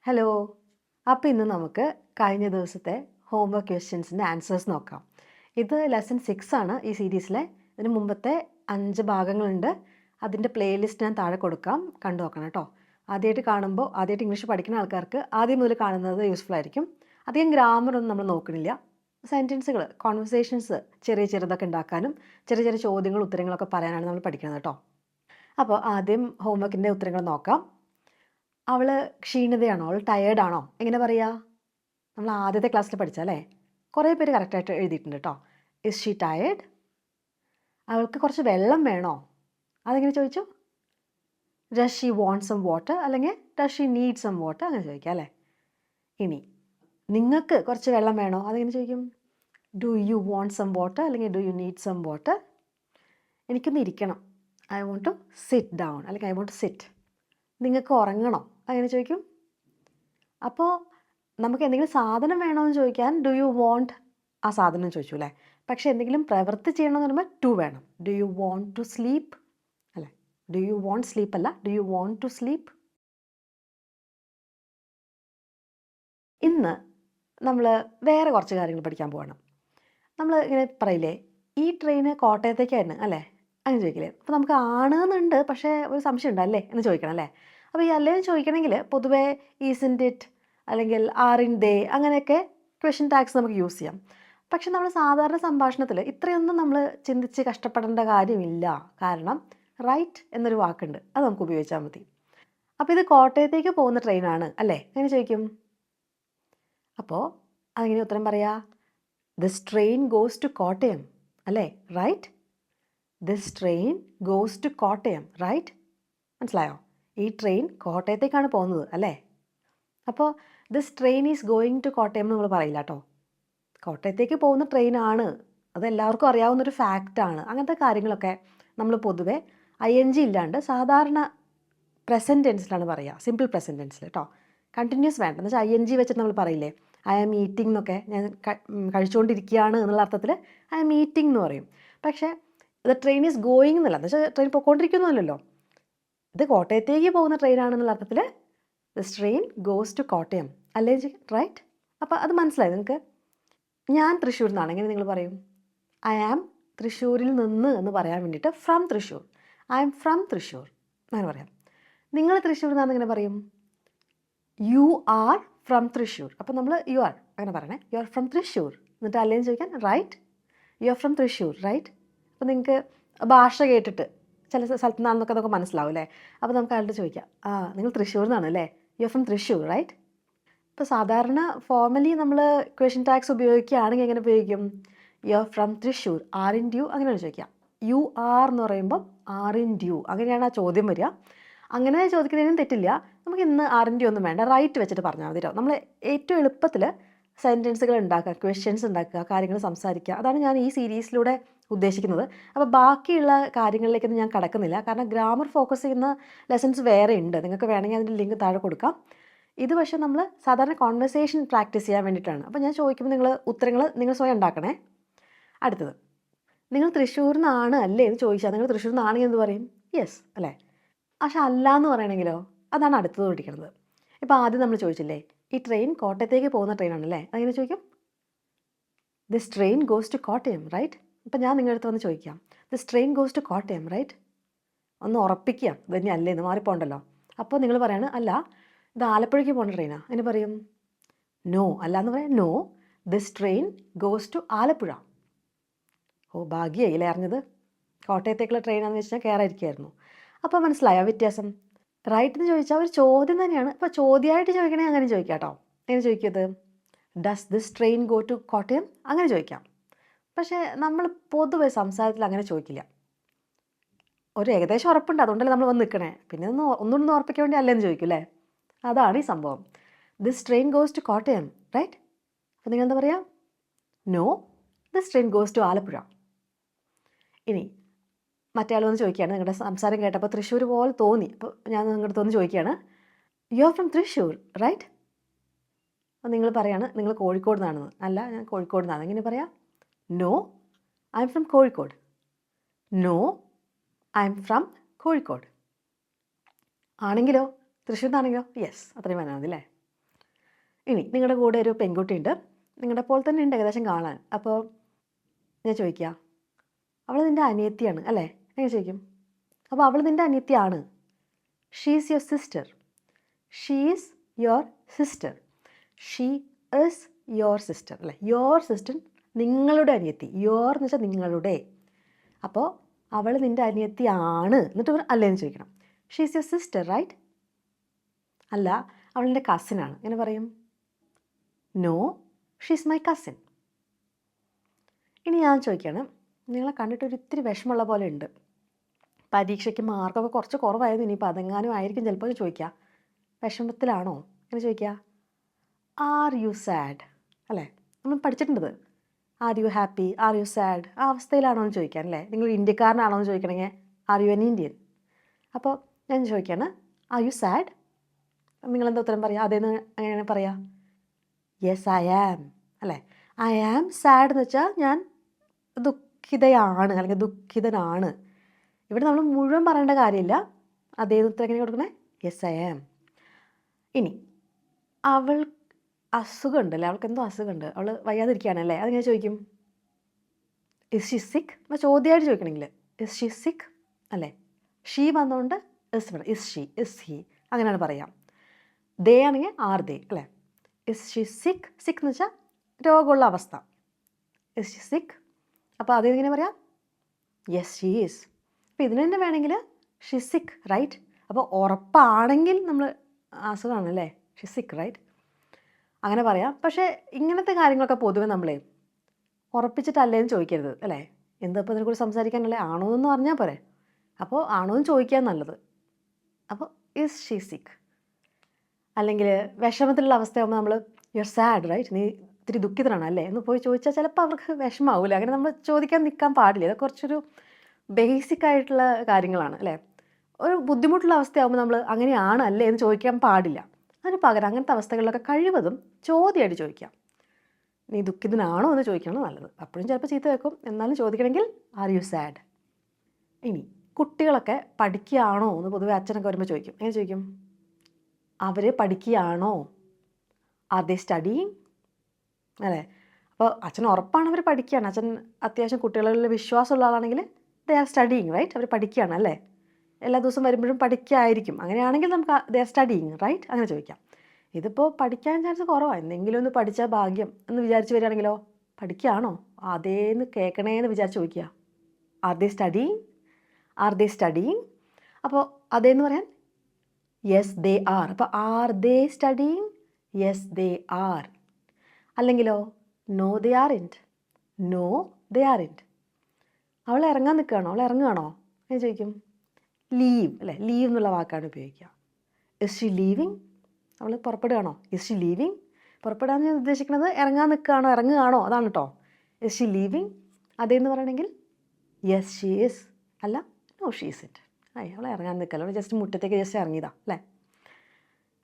Hello. അപ്പോൾ ഇന്ന് നമുക്ക് കഴിഞ്ഞ ദിവസത്തെ ഹോംവർക്ക് ക്വസ്റ്റ്യൻസിൻ്റെ ആൻസേഴ്സ് നോക്കാം. ഇത് ലെസൺ 6 ആണ് ഈ സീരീസിലെ. ഇതിന് മുമ്പത്തെ 5 ഭാഗങ്ങളുണ്ട്. അതിൻ്റെ പ്ലേലിസ്റ്റ് ഞാൻ താഴെ കൊടുക്കാം, കണ്ടു നോക്കണം കേട്ടോ. ആദ്യമായിട്ട് ഇംഗ്ലീഷ് പഠിക്കുന്ന ആൾക്കാർക്ക് ആദ്യം മുതൽ കാണുന്നത് യൂസ്ഫുൾ ആയിരിക്കും. അധികം ഗ്രാമറൊന്നും നമ്മൾ നോക്കണില്ല. സെൻറ്റൻസുകൾ, കോൺവെർസേഷൻസ് ചെറുതൊക്കെ ഉണ്ടാക്കാനും ചെറിയ ചെറിയ ചോദ്യങ്ങളും ഉത്തരങ്ങളൊക്കെ പറയാനാണ് നമ്മൾ പഠിക്കുന്നത് കേട്ടോ. അപ്പോൾ ആദ്യം ഹോംവർക്കിൻ്റെ ഉത്തരങ്ങൾ നോക്കാം. അവൾ ക്ഷീണിതയാണോ, അവൾ ടയേർഡാണോ, എങ്ങനെ പറയുക? നമ്മൾ ആദ്യത്തെ ക്ലാസ്സിൽ പഠിച്ചല്ലേ, കുറേ പേര് കറക്റ്റായിട്ട് എഴുതിയിട്ടുണ്ട് കേട്ടോ. Is she tired? അവൾക്ക് കുറച്ച് വെള്ളം വേണോ, അതെങ്ങനെ ചോദിച്ചു? Does she want some water അല്ലെങ്കിൽ does she need some water, അങ്ങനെ ചോദിക്കാം അല്ലേ. ഇനി നിങ്ങൾക്ക് കുറച്ച് വെള്ളം വേണോ, അതെങ്ങനെ ചോദിക്കും? Do you want some water അല്ലെങ്കിൽ do you need some water? എനിക്കൊന്ന് ഇരിക്കണം, I want to sit down അല്ലെങ്കിൽ ഐ വോണ്ട് ടു സിറ്റ്. നിങ്ങൾക്ക് ഉറങ്ങണോ, അങ്ങനെ ചോദിക്കും. അപ്പോൾ നമുക്ക് എന്തെങ്കിലും സാധനം വേണമെന്ന് ചോദിക്കാൻ ഡു യു വോണ്ട് ആ സാധനം ചോദിച്ചു അല്ലേ. പക്ഷേ എന്തെങ്കിലും പ്രവൃത്തി ചെയ്യണമെന്ന് പറയുമ്പോൾ ടു വേണം. Do you want to sleep അല്ലേ, ഡു യു വോണ്ട് സ്ലീപ്പ് അല്ല, do you want to sleep. ഇന്ന് നമ്മൾ വേറെ കുറച്ച് കാര്യങ്ങൾ പഠിക്കാൻ പോവാണ്. നമ്മൾ ഇങ്ങനെ പറയില്ലേ, ഈ ട്രെയിന് കോട്ടയത്തേക്കായിരുന്നു അല്ലേ, അങ്ങനെ ചോദിക്കില്ലേ. അപ്പോൾ നമുക്ക് ആണെന്നുണ്ട്, പക്ഷേ ഒരു സംശയം ഉണ്ടല്ലേ എന്ന് ചോദിക്കണം അല്ലേ. അപ്പോൾ ഈ അല്ലേന്ന് ചോദിക്കണമെങ്കിൽ പൊതുവേ ഈസിൻറ്റ് ഇറ്റ് അല്ലെങ്കിൽ ആർ ഇൻ ദേ അങ്ങനെയൊക്കെ ക്വസ്റ്റ്യൻ ടാഗ്സ് നമുക്ക് യൂസ് ചെയ്യാം. പക്ഷെ നമ്മൾ സാധാരണ സംഭാഷണത്തിൽ ഇത്രയൊന്നും നമ്മൾ ചിന്തിച്ച് കഷ്ടപ്പെടേണ്ട കാര്യമില്ല. കാരണം റൈറ്റ് എന്നൊരു വാക്കുണ്ട്, അത് നമുക്ക് ഉപയോഗിച്ചാൽ മതി. അപ്പോൾ ഇത് കോട്ടയത്തേക്ക് പോകുന്ന ട്രെയിനാണ് അല്ലേ, അങ്ങനെ ചോദിക്കും. അപ്പോൾ അതെങ്ങനെ ഉത്തരം പറയാ? This train goes to Kottayam അല്ലേ, right. This train goes to Kottayam, right. മനസ്സിലായോ? ഈ ട്രെയിൻ കോട്ടയത്തേക്കാണ് പോകുന്നത് അല്ലേ. അപ്പോൾ this train is going to Kottayam എന്ന് നമ്മൾ പറയില്ല കേട്ടോ. കോട്ടയത്തേക്ക് പോകുന്ന ട്രെയിനാണ്, അതെല്ലാവർക്കും അറിയാവുന്നൊരു ഫാക്റ്റാണ്. അങ്ങനത്തെ കാര്യങ്ങളൊക്കെ നമ്മൾ പൊതുവെ ING ഇല്ലാണ്ട് സാധാരണ പ്രസൻറ്റ് ടെൻസിലാണ് പറയുക, സിമ്പിൾ പ്രസൻറ്റ് ടെൻസിൽ കേട്ടോ. കണ്ടിന്യൂസ് വേണ്ട, എന്ന് വെച്ചാൽ ING വെച്ചിട്ട് നമ്മൾ പറയില്ലേ, ഐ ആം ഈറ്റിംഗ് എന്നൊക്കെ, ഞാൻ കഴിച്ചുകൊണ്ടിരിക്കുകയാണ് എന്നുള്ള അർത്ഥത്തിൽ ഐ ആം ഈറ്റിംഗ് എന്ന് പറയും. പക്ഷേ ദ ട്രെയിൻ ഈസ് ഗോയിങ് എന്നല്ല, എന്ന് വെച്ചാൽ ട്രെയിൻ പോയിക്കൊണ്ടിരിക്കുന്നല്ലോ, ഇത് കോട്ടയത്തേക്ക് പോകുന്ന ട്രെയിനാണെന്നുള്ള അർത്ഥത്തിൽ this train goes to Kottayam അല്ലേ, റൈറ്റ്. അപ്പോൾ അത് മനസ്സിലായി നിങ്ങൾക്ക്? ഞാൻ തൃശ്ശൂരിൽ നിന്നാണ്, എങ്ങനെ നിങ്ങൾ പറയും? ഐ ആം തൃശ്ശൂരിൽ നിന്ന് എന്ന് പറയാൻ വേണ്ടിയിട്ട് from Thrissur, I am from Thrissur അങ്ങനെ പറയാം. നിങ്ങൾ തൃശ്ശൂരിൽ നിന്നാണ് എങ്ങനെ പറയും? You are from Thrissur. അപ്പോൾ നമ്മൾ യു ആർ അങ്ങനെ പറയണേ, യു ആർ ഫ്രം തൃശ്ശൂർ. എന്നിട്ട് അല്ലേന്ന് ചോദിക്കാൻ right, you are from Thrissur, right. അപ്പോൾ നിങ്ങൾക്ക് ഭാഷ കേട്ടിട്ട് ചില സ്ഥലത്തു നിന്നാണെന്നൊക്കെ നമുക്ക് മനസ്സിലാവും അല്ലേ. അപ്പോൾ നമുക്ക് അയാളുടെ ചോദിക്കാം, നിങ്ങൾ തൃശ്ശൂരിൽ നിന്നാണ് അല്ലേ, you are from Thrissur, right. ഇപ്പോൾ സാധാരണ ഫോർമലി നമ്മൾ ക്വസ്റ്റ്യൻ ടാഗ്സ് ഉപയോഗിക്കുകയാണെങ്കിൽ എങ്ങനെ ഉപയോഗിക്കും? You are from Thrissur, aren't you അങ്ങനെയാണ് ചോദിക്കുക. യു ആർ എന്ന് പറയുമ്പം ആർ ഇൻ ഡ്യൂ അങ്ങനെയാണ് ആ ചോദ്യം വരിക. അങ്ങനെ ചോദിക്കുന്നതിനും തെറ്റില്ല. നമുക്ക് ഇന്ന് ആർ ഇൻ ഡ്യൂ ഒന്നും വേണ്ട, റൈറ്റ് വെച്ചിട്ട് പറഞ്ഞാൽ മതി. നമ്മൾ ഏറ്റവും എളുപ്പത്തിൽ സെൻറ്റൻസുകൾ ഉണ്ടാക്കുക, ക്വസ്റ്റ്യൻസ് ഉണ്ടാക്കുക, കാര്യങ്ങൾ സംസാരിക്കുക, അതാണ് ഞാൻ ഈ സീരീസിലൂടെ ഉദ്ദേശിക്കുന്നത്. അപ്പോൾ ബാക്കിയുള്ള കാര്യങ്ങളിലേക്കൊന്നും ഞാൻ കടക്കുന്നില്ല, കാരണം ഗ്രാമർ ഫോക്കസ് ചെയ്യുന്ന ലെസൺസ് വേറെ ഉണ്ട്. നിങ്ങൾക്ക് വേണമെങ്കിൽ അതിൻ്റെ ലിങ്ക് താഴെ കൊടുക്കാം. ഇത് പക്ഷേ നമ്മൾ സാധാരണ കോൺവെർസേഷൻ പ്രാക്ടീസ് ചെയ്യാൻ വേണ്ടിയിട്ടാണ്. അപ്പോൾ ഞാൻ ചോദിക്കുമ്പോൾ ഉത്തരങ്ങൾ നിങ്ങൾ സ്വയം ഉണ്ടാക്കണേ. അടുത്തത്, നിങ്ങൾ തൃശ്ശൂരിൽ നിന്നാണ് അല്ലേ എന്ന് ചോദിച്ചാൽ നിങ്ങൾ തൃശ്ശൂരിൽ നിന്നാണെങ്കിൽ എന്ത് പറയും? യെസ് അല്ലേ. പക്ഷെ അല്ല എന്ന് പറയണമെങ്കിലോ, അതാണ് അടുത്തത് പഠിക്കുന്നത്. ഇപ്പോൾ ആദ്യം നമ്മൾ ചോദിച്ചില്ലേ, ഈ ട്രെയിൻ കോട്ടയത്തേക്ക് പോകുന്ന ട്രെയിനാണല്ലേ, അതെങ്ങനെ ചോദിക്കും? This train goes to Kottayam, right. ഇപ്പം ഞാൻ നിങ്ങളുടെ അടുത്ത് വന്ന് ചോദിക്കാം, this train goes to Kottayam, right. ഒന്ന് ഉറപ്പിക്കുക ഇത് തന്നെ അല്ലേന്ന്, മാറിപ്പോണ്ടല്ലോ. അപ്പോൾ നിങ്ങൾ പറയാണ്, അല്ല ഇത് ആലപ്പുഴയ്ക്ക് പോകുന്ന ട്രെയിനാണ്, അതിന് പറയും നോ. അല്ല എന്ന് പറയാം, no this train goes to Alappuzha. ഓ ഭാഗ്യമായില്ലേ അറിഞ്ഞത്, കോട്ടയത്തേക്കുള്ള ട്രെയിനാണെന്ന് വെച്ചാൽ കയറായിരിക്കുമായിരുന്നു. അപ്പോൾ മനസ്സിലായോ വ്യത്യാസം? റൈറ്റ് എന്ന് ചോദിച്ചാൽ ഒരു ചോദ്യം തന്നെയാണ്. അപ്പോൾ ചോദ്യമായിട്ട് ചോദിക്കണേ അങ്ങനെ ചോദിക്കാം കേട്ടോ. എങ്ങനെ ചോദിക്കരുത്? Does this train go to Kottayam അങ്ങനെ ചോദിക്കാം. പക്ഷേ നമ്മൾ പൊതുവെ സംസാരത്തിൽ അങ്ങനെ ചോദിക്കില്ല. ഒരു ഏകദേശം ഉറപ്പുണ്ട്, അതുകൊണ്ടല്ലേ നമ്മൾ വന്ന് നിൽക്കണേ. പിന്നെ ഒന്നുകൂടി ഉറപ്പിക്കാൻ വേണ്ടി അല്ലേന്ന് ചോദിക്കും അല്ലേ. അതാണ് ഈ സംഭവം. This train goes to Kottayam, right. അപ്പോൾ നിങ്ങൾ എന്താ പറയുക? No this train goes to Alappuzha. ഇനി മറ്റേ ആൾ വന്ന് ചോദിക്കുകയാണ്, നിങ്ങളുടെ സംസാരം കേട്ടപ്പോൾ തൃശ്ശൂർ പോലെ തോന്നി, അപ്പോൾ ഞാൻ നിങ്ങളുടെ അടുത്ത് വന്ന് ചോദിക്കുകയാണ്, you are from Thrissur, right. അപ്പോൾ നിങ്ങൾ പറയാണ് നിങ്ങൾ കോഴിക്കോട് നിന്നാണെന്ന്. അല്ല ഞാൻ കോഴിക്കോട് നിന്നാണ്, എങ്ങനെ പറയാം? No I am from Kozhikode. No I am from Kozhikode. ആണെങ്കിലോ, തൃശ്ശൂർ നിന്നാണെങ്കിലോ, യെസ് അത്രയും പറഞ്ഞാൽ മതി അല്ലേ. ഇനി നിങ്ങളുടെ കൂടെ ഒരു പെൺകുട്ടിയുണ്ട്, നിങ്ങളുടെ പോലെ തന്നെ ഉണ്ട് ഏകദേശം കാണാൻ. അപ്പോൾ ഞാൻ ചോദിക്കുക, അവൾ നിൻ്റെ അനിയത്തിയാണ് അല്ലേ? എങ്ങനെ ചോദിക്കും? അപ്പോൾ അവൾ നിൻ്റെ അനിയത്തിയാണ്. She is your sister. She is your sister. She is your sister അല്ലേ? യുവർ സിസ്റ്റർ, നിങ്ങളുടെ അനിയത്തി. യുവർ എന്ന് വെച്ചാൽ നിങ്ങളുടെ. അപ്പോൾ അവൾ നിൻ്റെ അനിയത്തിയാണ് എന്നിട്ട് അല്ലേന്ന് ചോദിക്കണം. She is your sister right? അല്ല, അവളെൻ്റെ കസിനാണ്. എങ്ങനെ പറയും? No, she is my cousin. ഇനി ഞാൻ ചോദിക്കുകയാണ്, നിങ്ങളെ കണ്ടിട്ട് ഒരു ഇത്തിരി വിഷമമുള്ള പോലെ ഉണ്ട്, പരീക്ഷയ്ക്ക് മാർക്കൊക്കെ കുറച്ച് കുറവായിരുന്നു, ഇനിയിപ്പോൾ അതെങ്ങാനും ആയിരിക്കും ചിലപ്പോൾ ചോദിക്കുക. വിഷമത്തിലാണോ? എങ്ങനെ ചോദിക്കുക? ആർ യു സാഡ് അല്ലേ? നമ്മൾ പഠിച്ചിട്ടുണ്ടത്. Are you happy, are you sad, ആ അവസ്ഥയിലാണോ എന്ന് ചോദിക്കാൻ അല്ലേ? നിങ്ങൾ ഇന്ത്യക്കാരനാണോ എന്ന് ചോദിക്കണമെങ്കിൽ ആർ യു എൻ ഇന്ത്യൻ. അപ്പോൾ ഞാൻ ചോദിക്കുകയാണ്, ആർ യു സാഡ്? നിങ്ങളെന്താ ഉത്തരം പറയുക? അതേന്ന് എങ്ങനെയാണ് പറയുക? യെസ് ഐ ആം അല്ലേ? ഐ ആം സാഡ് എന്ന് വെച്ചാൽ ഞാൻ ദുഃഖിതയാണ് അല്ലെങ്കിൽ ദുഃഖിതനാണ്. ഇവിടെ നമ്മൾ മുഴുവൻ പറയേണ്ട കാര്യമില്ല. അതേ ഉത്തരം എങ്ങനെ കൊടുക്കണേ? Yes I am. ഇനി അവൾ അസുഖമുണ്ടല്ലേ, അവൾക്ക് എന്തോ അസുഖമുണ്ട്, അവൾ വയ്യാതിരിക്കുകയാണല്ലേ, അതെങ്ങനെ ചോദിക്കും? ഇസ് ഷി സിക്ക്? അപ്പോൾ ചോദ്യമായിട്ട് ചോദിക്കണമെങ്കിൽ ഇസ് ഷി സിക്ക് അല്ലേ? ഷീ വന്നുകൊണ്ട് ഇസ് വേണം. ഇസ് ഷീ, ഇസ് ഹി, അങ്ങനെയാണ് പറയാം. ദേ ആണെങ്കിൽ ആർ ദേ അല്ലേ? ഇസ് ഷി സിക്ക്? സിക്ക് എന്ന് വെച്ചാൽ രോഗമുള്ള അവസ്ഥ. ഇസ് ഷി സിക്ക്? അപ്പോൾ അതെങ്ങനെ പറയാം? Yes she is. അപ്പോൾ ഇതിന് തന്നെ വേണമെങ്കിൽ ഷി സിക്ക് റൈറ്റ്? അപ്പോൾ ഉറപ്പാണെങ്കിൽ നമ്മൾ അസുഖമാണ് അല്ലേ, ഷി സിക്ക് റൈറ്റ്, അങ്ങനെ പറയാം. പക്ഷേ ഇങ്ങനത്തെ കാര്യങ്ങളൊക്കെ പൊതുവെ നമ്മളെ ഉറപ്പിച്ചിട്ടല്ലേന്ന് ചോദിക്കരുത് അല്ലേ? എന്താ ഇപ്പോൾ ഇതിനെക്കുറിച്ച് സംസാരിക്കാനല്ലേ, ആണോ എന്ന് പറഞ്ഞാൽ പോരെ. അപ്പോൾ ആണോ എന്ന് ചോദിക്കാൻ നല്ലത്. അപ്പോൾ ഇസ് ഷീ സിക്ക്. അല്ലെങ്കിൽ വിഷമത്തിലുള്ള അവസ്ഥയാകുമ്പോൾ നമ്മൾ യു ആർ സാഡ് റൈറ്റ്, നീ ഇത്തിരി ദുഃഖിതനാണ് അല്ലേ എന്ന് പോയി ചോദിച്ചാൽ ചിലപ്പോൾ അവർക്ക് വിഷമാവില്ല. അങ്ങനെ നമ്മൾ ചോദിക്കാൻ നിൽക്കാൻ പാടില്ല. അത് കുറച്ചൊരു ബേസിക് ആയിട്ടുള്ള കാര്യങ്ങളാണ് അല്ലേ? ഒരു ബുദ്ധിമുട്ടുള്ള അവസ്ഥയാകുമ്പോൾ നമ്മൾ അങ്ങനെയാണ് അല്ലേ എന്ന് ചോദിക്കാൻ പാടില്ല. അതിന് പകരം അങ്ങനത്തെ അവസ്ഥകളിലൊക്കെ കഴിവതും ചോദ്യമായിട്ട് ചോദിക്കാം. നീ ദുഃഖിതനാണോ എന്ന് ചോദിക്കണം നല്ലത്. അപ്പോഴും ചിലപ്പോൾ ചീത്ത വെക്കും, എന്നാലും ചോദിക്കണമെങ്കിൽ ആർ യു സാഡ്. ഇനി കുട്ടികളൊക്കെ പഠിക്കുകയാണോ എന്ന് പൊതുവെ അച്ഛനൊക്കെ വരുമ്പോൾ ചോദിക്കും. എങ്ങനെ ചോദിക്കും? അവർ പഠിക്കുകയാണോ? ആർ ദേ സ്റ്റഡിയിങ് അല്ലേ? അപ്പോൾ അച്ഛൻ ഉറപ്പാണ് അവർ പഠിക്കുകയാണ്. അച്ഛൻ അത്യാവശ്യം കുട്ടികളിൽ വിശ്വാസമുള്ള ആളാണെങ്കിൽ ദേ ആർ സ്റ്റഡിയിങ് റൈറ്റ്, അവർ പഠിക്കുകയാണ് അല്ലേ? എല്ലാ ദിവസവും വരുമ്പോഴും പഠിക്കുകയായിരിക്കും. അങ്ങനെയാണെങ്കിൽ നമുക്ക് ദേ ആർ സ്റ്റഡിയിങ് റൈറ്റ്, അങ്ങനെ ചോദിക്കാം. ഇതിപ്പോൾ പഠിക്കാൻ ചാൻസ് കുറവാണ്, എന്തെങ്കിലും ഒന്ന് പഠിച്ചാൽ ഭാഗ്യം എന്ന് വിചാരിച്ച് വരികയാണെങ്കിലോ, പഠിക്കുകയാണോ അതേന്ന് കേൾക്കണേന്ന് വിചാരിച്ച് ചോദിക്കുക. Are they studying? Are they studying? അപ്പോൾ അതേന്ന് പറയാൻ യെസ് ദേ ആർ. അപ്പോൾ are they studying? Yes they are. അല്ലെങ്കിലോ no they aren't. No they aren't. അവൾ ഇറങ്ങാൻ നിൽക്കുകയാണോ, അവൾ ഇറങ്ങുകയാണോ എന്ന് ചോദിക്കും. ലീവ് അല്ലേ, ലീവ് എന്നുള്ള വാക്കാണ് ഉപയോഗിക്കുക. Is she leaving? അവൾ പുറപ്പെടുകയാണോ? Is she living? പുറപ്പെടാൻ ഞാൻ ഉദ്ദേശിക്കുന്നത് ഇറങ്ങാൻ നിൽക്കുകയാണോ, ഇറങ്ങുകയാണോ, അതാണ് കേട്ടോ. Is she leaving? അതേന്ന് പറയണമെങ്കിൽ യെസ് ഷീ ഇസ്. അല്ല, നോ ഷീ ഇസ് ഇറ്റ്. അവൾ ഇറങ്ങാൻ നിൽക്കല്ലോ, അവൾ ജസ്റ്റ് മുറ്റത്തേക്ക് ജസ്റ്റ് ഇറങ്ങിയതാ അല്ലേ?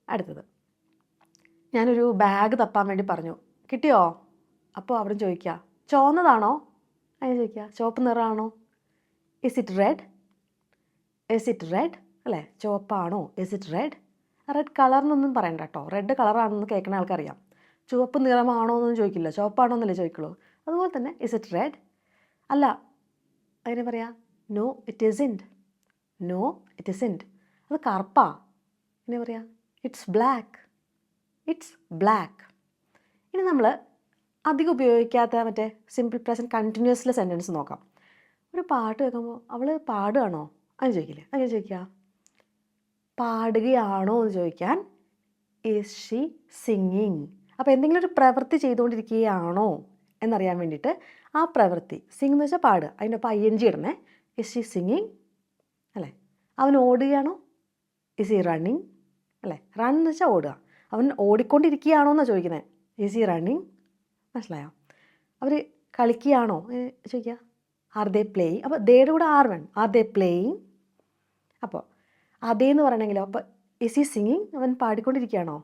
അടുത്തത്, ഞാനൊരു ബാഗ് തപ്പാൻ വേണ്ടി പറഞ്ഞു, കിട്ടിയോ? അപ്പോൾ അവിടെ ചോദിക്കുക, ചുവന്നതാണോ? അങ്ങനെ ചോദിക്കുക. ചുവപ്പ് നിറമാണോ? Is it red? Is it red അല്ലേ? ചുവപ്പാണോ? Is it red? റെഡ് കളറിനൊന്നും പറയണ്ട കേട്ടോ, റെഡ് കളറാണെന്ന് കേൾക്കുന്ന ആൾക്കറിയാം. ചുവപ്പ് നിറമാണോ എന്നൊന്നും ചോദിക്കില്ല, ചുവപ്പാണോ എന്നല്ലേ ചോദിക്കുള്ളൂ. അതുപോലെ തന്നെ ഇസ് ഇറ്റ് റെഡ്? അല്ല, അങ്ങനെ പറയാം, no it isn't. No it isn't. അത് കറുപ്പാ. എങ്ങനെ പറയാം? It's black. It's black. ഇനി നമ്മൾ അധികം ഉപയോഗിക്കാത്ത മറ്റേ സിമ്പിൾ പ്രസൻറ്റ് കണ്ടിന്യൂസ്ലെ സെൻറ്റൻസ് നോക്കാം. ഒരു പാട്ട് കേൾക്കുമ്പോൾ അവൾ പാടുകയാണോ അത് ചോദിക്കില്ലേ, അങ്ങനെ ചോദിക്കുക. പാടുകയാണോ എന്ന് ചോദിക്കാൻ ഈസ് ഷീ സിംഗിങ്. അപ്പോൾ എന്തെങ്കിലും ഒരു പ്രവൃത്തി ചെയ്തുകൊണ്ടിരിക്കുകയാണോ എന്നറിയാൻ വേണ്ടിയിട്ട് ആ പ്രവൃത്തി, സിംഗ് എന്ന് വെച്ചാൽ പാടുക, അതിൻ്റെ ഒപ്പം ING ഇടണേ. ഈസ് ഷീ സിംഗിങ് അല്ലേ? അവൻ ഓടുകയാണോ? ഈസ് ഹി റണ്ണിങ് അല്ലേ? റൺ എന്ന് വെച്ചാൽ ഓടുക. അവൻ ഓടിക്കൊണ്ടിരിക്കുകയാണോ എന്നാണ് ചോദിക്കുന്നത്. Is he running? മനസ്സിലായോ? അവർ കളിക്കുകയാണോ ചോദിക്കുക. Are they playing? അപ്പോൾ ദേയുടെ കൂടെ ആർ വേണം. Are they playing? അപ്പോൾ അതേന്ന് പറയണമെങ്കിലോ, അപ്പോൾ ഇസ് ഹി സിംഗിങ്? അവൻ പാടിക്കൊണ്ടിരിക്കുകയാണോ?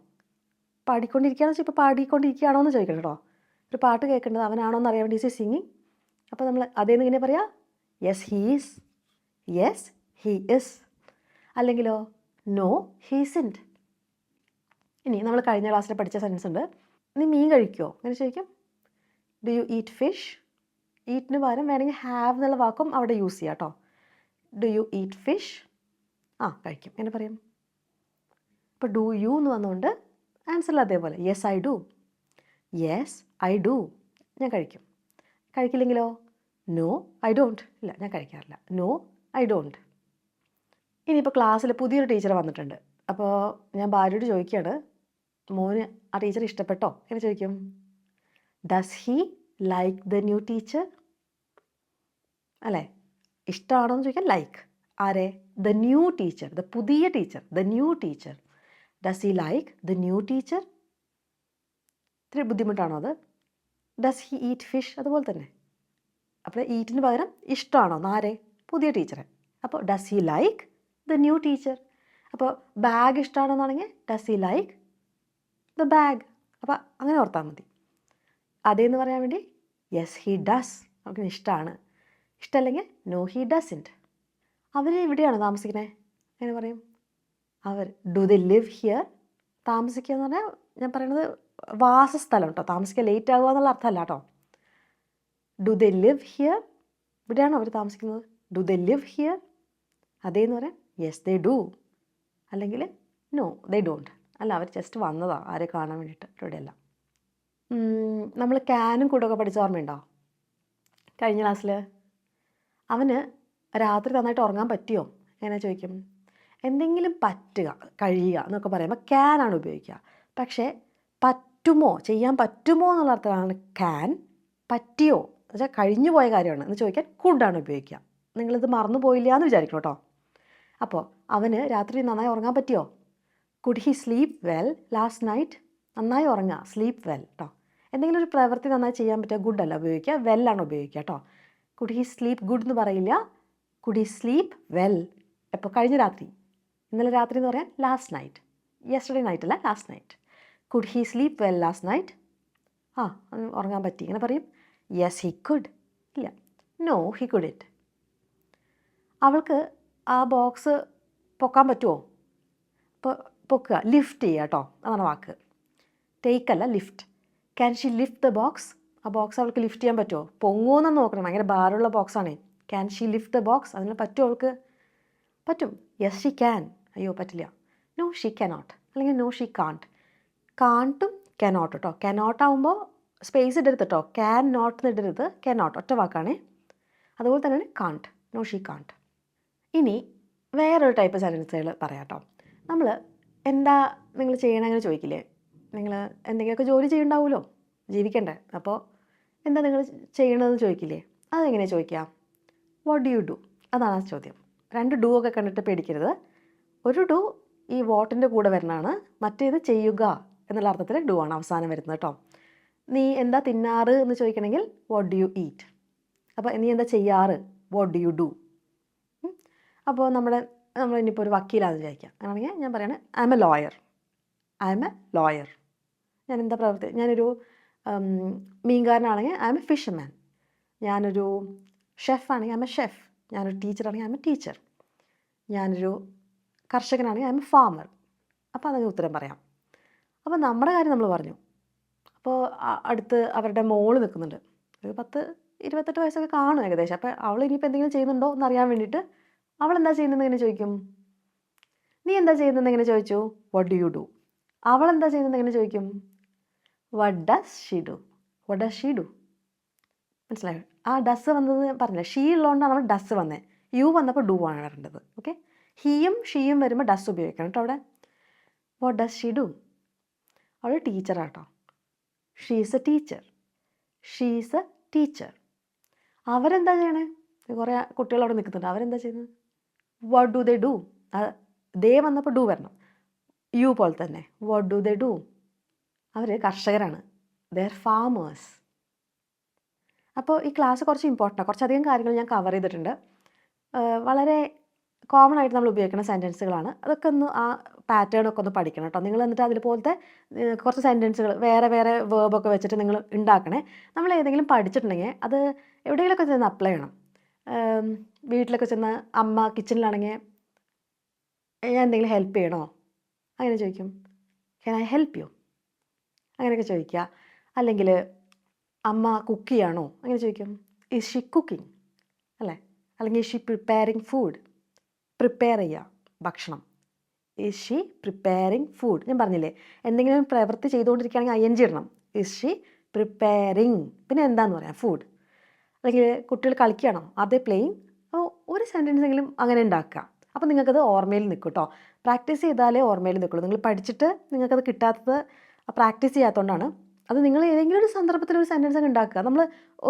പാടിക്കൊണ്ടിരിക്കുകയാണെന്ന് വെച്ചാൽ ഇപ്പോൾ പാടിക്കൊണ്ടിരിക്കുകയാണോ എന്ന് ചോദിക്കണം കേട്ടോ. ഒരു പാട്ട് കേൾക്കേണ്ടത് അവനാണോ എന്ന് അറിയാൻ വേണ്ടി ഇസ് ഹി സിംഗിങ്. അപ്പോൾ നമ്മൾ അതേന്ന് ഇങ്ങനെ പറയാം, yes he is. Yes he is. അല്ലെങ്കിലോ നോ ഹീ ഇസിൻറ്റ്. ഇനി നമ്മൾ കഴിഞ്ഞ ക്ലാസ്സിൽ പഠിച്ച സെൻറ്റൻസ് ഉണ്ട്. നീ മീൻ കഴിക്കുമോ അങ്ങനെ ചോദിക്കും. Do you eat fish? ഈറ്റിന് പകരം വേണമെങ്കിൽ ഹാവ് എന്നുള്ള വാക്കും അവിടെ യൂസ് ചെയ്യാം കേട്ടോ. Do you eat fish? കഴിക്കും എങ്ങനെ പറയും? ഇപ്പോൾ ഡു യു എന്ന് വന്നുകൊണ്ട് ആൻസറിൽ അതേപോലെ yes I do. Yes I do, ഞാൻ കഴിക്കും. കഴിക്കില്ലെങ്കിലോ? No I don't. ഇല്ല, ഞാൻ കഴിക്കാറില്ല. No I don't. ഇനിയിപ്പോൾ ക്ലാസ്സിൽ പുതിയൊരു ടീച്ചർ വന്നിട്ടുണ്ട്. അപ്പോൾ ഞാൻ ഭാര്യയോട് ചോദിക്കുകയാണ്, മോന് ആ ടീച്ചർ ഇഷ്ടപ്പെട്ടോ എന്ന് ചോദിക്കും. Does he like the new teacher? അല്ലേ, ഇഷ്ടമാണോ എന്ന് ചോദിക്കാൻ ലൈക്ക്. ആരെ? ദ ന്യൂ ടീച്ചർ, ദ പുതിയ teacher, the new teacher. Does he like the new teacher? ഇത്തിരി ബുദ്ധിമുട്ടാണോ അത്? Does he eat fish? അതുപോലെ തന്നെ. അപ്പോൾ ഈറ്റിന് പകരം ഇഷ്ടമാണോ ആരെ? പുതിയ ടീച്ചറെ. അപ്പോൾ does he like the new teacher. അപ്പോൾ ബാഗ് ഇഷ്ടമാണെന്നാണെങ്കിൽ does he like the bag. അപ്പോൾ അങ്ങനെ ഓർത്താൽ മതി. അതേന്ന് പറയാൻ വേണ്ടി യെസ് ഹി ഡസ്, നമുക്ക് ഇഷ്ടമാണ്. ഇഷ്ടമല്ലെങ്കിൽ നോ ഹി ഡസിൻറ്റ്. അവർ ഇവിടെയാണ് താമസിക്കുന്നത്, എങ്ങനെ പറയും? അവർ. Do they live here? താമസിക്കുക എന്ന് പറഞ്ഞാൽ ഞാൻ പറയുന്നത് വാസസ്ഥലം കേട്ടോ, താമസിക്കാൻ ലേറ്റ് ആകുക എന്നുള്ള അർത്ഥമല്ല കേട്ടോ. Do they live here? ഇവിടെയാണോ അവർ താമസിക്കുന്നത്? Do they live here? അതേന്ന് പറയാം യെസ് ദേ ഡു, അല്ലെങ്കിൽ നോ ദേ ഡോണ്ട്. അല്ല, അവർ ജസ്റ്റ് വന്നതാണ് ആരെ കാണാൻ വേണ്ടിയിട്ട്, ഇവിടെയല്ല. നമ്മൾ ക്യാനും കൂടൊക്കെ പഠിച്ച ഓർമ്മയുണ്ടോ കഴിഞ്ഞ ക്ലാസ്സിൽ? അവന് രാത്രി നന്നായിട്ട് ഉറങ്ങാൻ പറ്റിയോ എങ്ങനെ ചോദിക്കും. എന്തെങ്കിലും പറ്റുക, കഴിയുക എന്നൊക്കെ പറയുമ്പോൾ ക്യാനാണ് ഉപയോഗിക്കുക. പക്ഷേ പറ്റുമോ, ചെയ്യാൻ പറ്റുമോ എന്നുള്ള അർത്ഥമാണ് ക്യാൻ. പറ്റിയോ എന്ന് വെച്ചാൽ കഴിഞ്ഞു പോയ കാര്യമാണ് എന്ന് ചോദിക്കാൻ കുഡാണ് ഉപയോഗിക്കുക. നിങ്ങളിത് മറന്നു പോയില്ല എന്ന് വിചാരിക്കണം കേട്ടോ. അപ്പോൾ അവന് രാത്രി നന്നായി ഉറങ്ങാൻ പറ്റിയോ? Could he sleep well last night? നന്നായി ഉറങ്ങുക, സ്ലീപ്പ് വെൽ കേട്ടോ. എന്തെങ്കിലും ഒരു പ്രവൃത്തി നന്നായി ചെയ്യാൻ പറ്റുക ഗുഡ് അല്ല ഉപയോഗിക്കുക, വെല്ലാണ് ഉപയോഗിക്കുക കേട്ടോ. കുഡ് ഹി സ്ലീപ്പ് ഗുഡ് എന്ന് പറയില്ല, കുഡ് ഹി സ്ലീപ്പ് വെൽ. എപ്പോൾ? കഴിഞ്ഞ രാത്രി. ഇന്നലെ രാത്രി എന്ന് പറയാൻ ലാസ്റ്റ് നൈറ്റ്. യെസ്റ്റർഡേ നൈറ്റ് അല്ല, last night. Could he sleep well last night? ഉറങ്ങാൻ പറ്റി. ഇങ്ങനെ പറയും യെസ് ഹി കുഡ്. ഇല്ല, നോ ഹി കുഡിൻറ്റ്. അവൾക്ക് ആ ബോക്സ് പൊക്കാൻ പറ്റുമോ? ഇപ്പോൾ പൊക്കുക, ലിഫ്റ്റ് ചെയ്യുക കേട്ടോ, അതാണ് വാക്ക്. ടേക്ക് അല്ല, lift. Can she lift the box? ആ ബോക്സ് അവൾക്ക് ലിഫ്റ്റ് ചെയ്യാൻ പറ്റുമോ? പൊങ്ങുമെന്ന് നോക്കണം, ഭയങ്കര ഭാരമുള്ള ബോക്സാണേ. Can she lift the box? അതിന് പറ്റുമോ അവൾക്ക്? പറ്റും. Yes she can. അയ്യോ പറ്റില്ല. നോ ഷി കനോട്ട്, അല്ലെങ്കിൽ നോ ഷി കാൺട്ട്. കാൺട്ടും കനോട്ട് കേട്ടോ. കനോട്ട് ആകുമ്പോൾ സ്പേസ് ഇടരുത് കേട്ടോ. ക്യാൻ നോട്ട് ഇടരുത്, കനോട്ട് ഒറ്റ വാക്കാണേ. അതുപോലെ തന്നെയാണ് കാൺട്ട്, നോ ഷി കാൺട്ട്. ഇനി വേറൊരു ടൈപ്പ് സെൻറ്റൻസുകൾ പറയാം കേട്ടോ. നമ്മൾ എന്താ നിങ്ങൾ ചെയ്യണമെന്ന് ചോദിക്കില്ലേ? നിങ്ങൾ എന്തെങ്കിലുമൊക്കെ ജോലി ചെയ്യുന്നുണ്ടാവുമല്ലോ, ജീവിക്കണ്ടേ. അപ്പോൾ എന്താ നിങ്ങൾ ചെയ്യണമെന്ന് ചോദിക്കില്ലേ? അതെങ്ങനെയാണ് ചോദിക്കുക? What do you do? അതാണ് ആ ചോദ്യം. 2 ഡു ഒക്കെ കണ്ടിട്ട് പേടിക്കരുത്. ഒരു ഡു ഈ വാട്ടിൻ്റെ കൂടെ വരുന്നതാണ്, മറ്റേത് ചെയ്യുക എന്നുള്ള അർത്ഥത്തിൽ ഡു ആണ് അവസാനം വരുന്നത് കേട്ടോ. നീ എന്താ തിന്നാറ് എന്ന് ചോദിക്കണമെങ്കിൽ വാട്ട് ഡു യു ഈറ്റ്. അപ്പോൾ നീ എന്താ ചെയ്യാറ്? What do you do. അപ്പോൾ നമ്മളിനിപ്പോൾ ഒരു വക്കീലാണെന്ന് വിചാരിക്കാം. അങ്ങനെയാണെങ്കിൽ ഞാൻ പറയാണ് I M A lawyer. I M A lawyer. ഞാൻ എന്താ പ്രവൃത്തി? ഞാനൊരു മീൻകാരനാണെങ്കിൽ ഐ എം എ ഫിഷർമാൻ. ഞാനൊരു ഷെഫാണെങ്കിൽ ഐ എം എ ഷെഫ്. ഞാനൊരു ടീച്ചറാണെങ്കിൽ ഐ എം എ ടീച്ചർ. ഞാനൊരു കർഷകനാണെങ്കിൽ ഐ എം എ ഫാമർ. അപ്പോൾ അതങ്ങ് ഉത്തരം പറയാം. അപ്പോൾ നമ്മുടെ കാര്യം നമ്മൾ പറഞ്ഞു. അപ്പോൾ അടുത്ത് അവരുടെ മോള് നിൽക്കുന്നുണ്ട്. ഒരു 10-28 വയസ്സൊക്കെ കാണും ഏകദേശം. അപ്പോൾ അവൾ ഇനിയിപ്പോൾ എന്തെങ്കിലും ചെയ്യുന്നുണ്ടോ എന്നറിയാൻ വേണ്ടിയിട്ട് അവളെന്താ ചെയ്യുന്നതെന്ന് എങ്ങനെ ചോദിക്കും? നീ എന്താ ചെയ്യുന്നതെന്ന് എങ്ങനെ ചോദിച്ചു? What do you do. അവളെന്താ ചെയ്യുന്നത് എങ്ങനെ ചോദിക്കും? What does she do. What does she do. മനസ്സിലായോ? ആ ഡസ് വന്നത് പറഞ്ഞില്ല, ഷീ ഉള്ളതുകൊണ്ടാണ് നമ്മൾ ഡസ് വന്നത്. യു വന്നപ്പോൾ ഡു ആണ് വരേണ്ടത്. ഓക്കെ, ഹീയും ഷീയും വരുമ്പോൾ ഡസ് ഉപയോഗിക്കണം കേട്ടോ അവിടെ. What does she do. അവൾ ടീച്ചറാട്ടോ. She is a teacher. She is a teacher. അവരെന്താ ചെയ്യണേ? കുറേ കുട്ടികൾ അവിടെ നിൽക്കുന്നുണ്ട്. അവരെന്താ ചെയ്യുന്നത്? What do they do. They വന്നപ്പോൾ ഡു വരണം. യു പോലെ തന്നെ വാട്ട് ഡു ദേ ഡു. അവർ കർഷകരാണ്. They are farmers. അപ്പോൾ ഈ ക്ലാസ് കുറച്ച് ഇമ്പോർട്ടൻ്റാണ്. കുറച്ചധികം കാര്യങ്ങൾ ഞാൻ കവർ ചെയ്തിട്ടുണ്ട്. വളരെ കോമൺ ആയിട്ട് നമ്മൾ ഉപയോഗിക്കുന്ന സെൻറ്റൻസുകളാണ്. അതൊക്കെ ഒന്ന് ആ പാറ്റേണൊക്കെ ഒന്ന് പഠിക്കണം കേട്ടോ. നിങ്ങൾ എന്നിട്ട് അതിൽപോലത്തെ കുറച്ച് സെൻറ്റൻസുകൾ വേറെ വേറെ വേർബൊക്കെ വെച്ചിട്ട് നിങ്ങൾ ഉണ്ടാക്കണേ. നമ്മൾ ഏതെങ്കിലും പഠിച്ചിട്ടുണ്ടെങ്കിൽ അത് എവിടെയെങ്കിലുമൊക്കെ ചെന്ന് അപ്ലൈ ചെയ്യണം. വീട്ടിലൊക്കെ ചെന്ന് അമ്മ കിച്ചണിലാണെങ്കിൽ ഞാൻ എന്തെങ്കിലും ഹെൽപ്പ് ചെയ്യണോ അങ്ങനെ ചോദിക്കും. ക്യാൻ ഐ ഹെൽപ്പ് യു, അങ്ങനെയൊക്കെ ചോദിക്കുക. അല്ലെങ്കിൽ അമ്മ കുക്ക് ചെയ്യാണോ, അങ്ങനെ ചോദിക്കും. ഈസ് ഷി കുക്കിംഗ് അല്ലേ? അല്ലെങ്കിൽ is she preparing food, prepare ചെയ്യുക ഭക്ഷണം. ഈസ് ഷി പ്രിപ്പയറിങ് ഫുഡ്, ഞാൻ പറഞ്ഞില്ലേ എന്തെങ്കിലും പ്രവൃത്തി ചെയ്തുകൊണ്ടിരിക്കുകയാണെങ്കിൽ ING ഇടണം. ഈസ് ഷി പ്രിപ്പയറിങ്, പിന്നെ എന്താന്ന് പറയാം, ഫുഡ്. അല്ലെങ്കിൽ കുട്ടികൾ കളിക്കുകയാണോ, അതേ പ്ലേയിങ്. അപ്പോൾ ഒരു സെൻറ്റൻസ് എങ്കിലും അങ്ങനെ ഉണ്ടാക്കുക. അപ്പോൾ നിങ്ങൾക്കത് ഓർമ്മയിൽ നിൽക്കും കേട്ടോ. പ്രാക്ടീസ് ചെയ്താലേ ഓർമ്മയിൽ നിൽക്കുള്ളൂ. നിങ്ങൾ പഠിച്ചിട്ട് നിങ്ങൾക്കത് കിട്ടാത്തത് പ്രാക്ടീസ് ചെയ്യാത്തതുകൊണ്ടാണ്. അത് നിങ്ങൾ ഏതെങ്കിലും ഒരു സന്ദർഭത്തിൽ ഒരു സെൻറ്റൻസ് ഒക്കെ ഉണ്ടാക്കുക. നമ്മൾ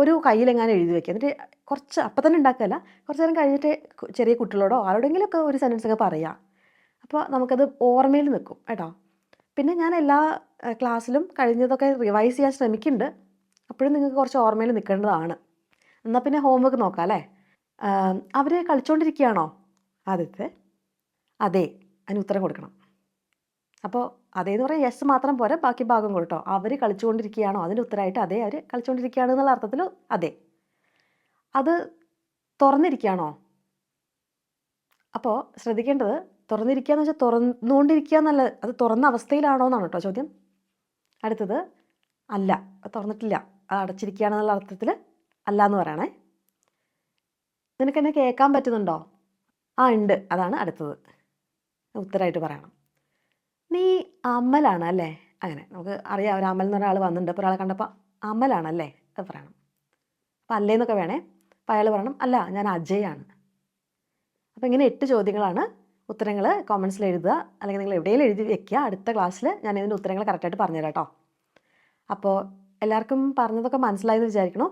ഒരു കയ്യിലെങ്ങാനും എഴുതി വെക്കുക, എന്നിട്ട് കുറച്ച് അപ്പം തന്നെ ഉണ്ടാക്കുകയല്ല, കുറച്ച് നേരം കഴിഞ്ഞിട്ട് ചെറിയ കുട്ടികളോടോ ആരോടെങ്കിലുമൊക്കെ ഒരു സെൻറ്റൻസ് ഒക്കെ പറയുക. അപ്പോൾ നമുക്കത് ഓർമ്മയിൽ നിൽക്കും കേട്ടോ. പിന്നെ ഞാൻ എല്ലാ ക്ലാസ്സിലും കഴിഞ്ഞതൊക്കെ റിവൈസ് ചെയ്യാൻ ശ്രമിക്കുന്നുണ്ട്. അപ്പോഴും നിങ്ങൾക്ക് കുറച്ച് ഓർമ്മയിൽ നിൽക്കേണ്ടതാണ്. എന്നാൽ പിന്നെ ഹോംവർക്ക് നോക്കാം അല്ലേ? അവർ കളിച്ചുകൊണ്ടിരിക്കുകയാണോ, ആദ്യത്തെ അതെ, അതിന് ഉത്തരം കൊടുക്കണം. അപ്പോൾ അതേന്ന് പറയാൻ യെസ് മാത്രം പോരാ, ബാക്കി ഭാഗം കൊടുട്ടോ. അവർ കളിച്ചുകൊണ്ടിരിക്കുകയാണോ, അതിൻ്റെ ഉത്തരമായിട്ട് അതെ, അവർ കളിച്ചുകൊണ്ടിരിക്കുകയാണ് എന്നുള്ള അർത്ഥത്തിൽ അതെ. അത് തുറന്നിരിക്കുകയാണോ, അപ്പോൾ ശ്രദ്ധിക്കേണ്ടത് തുറന്നിരിക്കുക എന്ന് വെച്ചാൽ തുറന്നുകൊണ്ടിരിക്കുക എന്നല്ല, അത് തുറന്ന അവസ്ഥയിലാണോ എന്നാണ് കേട്ടോ ചോദ്യം. അടുത്തത് അല്ല, അത് തുറന്നിട്ടില്ല, അത് അടച്ചിരിക്കുകയാണെന്നുള്ള അർത്ഥത്തിൽ അല്ല എന്ന് പറയണേ. നിനക്കെന്നെ കേൾക്കാൻ പറ്റുന്നുണ്ടോ? ആ ഉണ്ട്, അതാണ് അടുത്തത്, ഉത്തരമായിട്ട് പറയണം. നീ അമലാണ് അല്ലേ? അങ്ങനെ നമുക്ക് അറിയാം, ഒരു അമൽ എന്നൊരാൾ വന്നിട്ടുണ്ട്. അപ്പോൾ ഒരാളെ കണ്ടപ്പോൾ അമലാണല്ലേ, അത് പറയണം. അപ്പോൾ അല്ലേന്നൊക്കെ വേണേ. അപ്പോൾ അയാൾ പറയണം അല്ല, ഞാൻ അജയാണ്. അപ്പോൾ ഇങ്ങനെ 8 ചോദ്യങ്ങളാണ്. ഉത്തരങ്ങൾ കോമൻസിൽ എഴുതുക, അല്ലെങ്കിൽ നിങ്ങൾ എവിടെയെങ്കിലും എഴുതി വെക്കുക. അടുത്ത ക്ലാസ്സിൽ ഞാൻ ഇതിൻ്റെ ഉത്തരങ്ങൾ കറക്റ്റായിട്ട് പറഞ്ഞുതരാം കേട്ടോ. അപ്പോൾ എല്ലാവർക്കും പറഞ്ഞതൊക്കെ മനസ്സിലായെന്ന് വിചാരിക്കണു.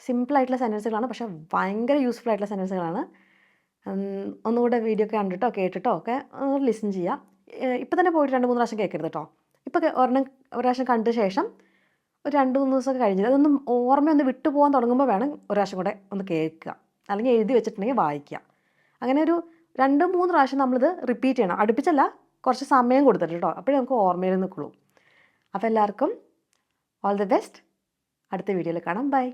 സിമ്പിളായിട്ടുള്ള സെൻറ്റൻസുകളാണ്, പക്ഷേ ഭയങ്കര യൂസ്ഫുൾ ആയിട്ടുള്ള സെൻറ്റൻസുകളാണ്. ഒന്നുകൂടെ വീഡിയോ ഒക്കെ കണ്ടിട്ടോ കേട്ടിട്ടോ ഒക്കെ ലിസൺ ചെയ്യുക. ഇപ്പം തന്നെ പോയിട്ട് 2-3 പ്രാവശ്യം കേൾക്കരുത് കേട്ടോ. ഇപ്പോൾ ഒരു പ്രാവശ്യം കണ്ട ശേഷം ഒരു 2-3 ദിവസമൊക്കെ കഴിഞ്ഞിട്ട് അതൊന്നും ഓർമ്മയൊന്ന് വിട്ടുപോകാൻ തുടങ്ങുമ്പോൾ വേണം ഒരു പ്രാവശ്യം കൂടെ ഒന്ന് കേൾക്കുക, അല്ലെങ്കിൽ എഴുതി വെച്ചിട്ടുണ്ടെങ്കിൽ വായിക്കുക. അങ്ങനെ ഒരു 2-3 പ്രാവശ്യം നമ്മളിത് റിപ്പീറ്റ് ചെയ്യണം. അടുപ്പിച്ചല്ല, കുറച്ച് സമയം കൊടുത്തിട്ട് കേട്ടോ. അപ്പോഴേ നമുക്ക് ഓർമ്മയിൽ നിൽക്കുള്ളൂ. അപ്പോൾ എല്ലാവർക്കും ഓൾ ദി ബെസ്റ്റ്. അടുത്ത വീഡിയോയിൽ കാണാം. ബൈ.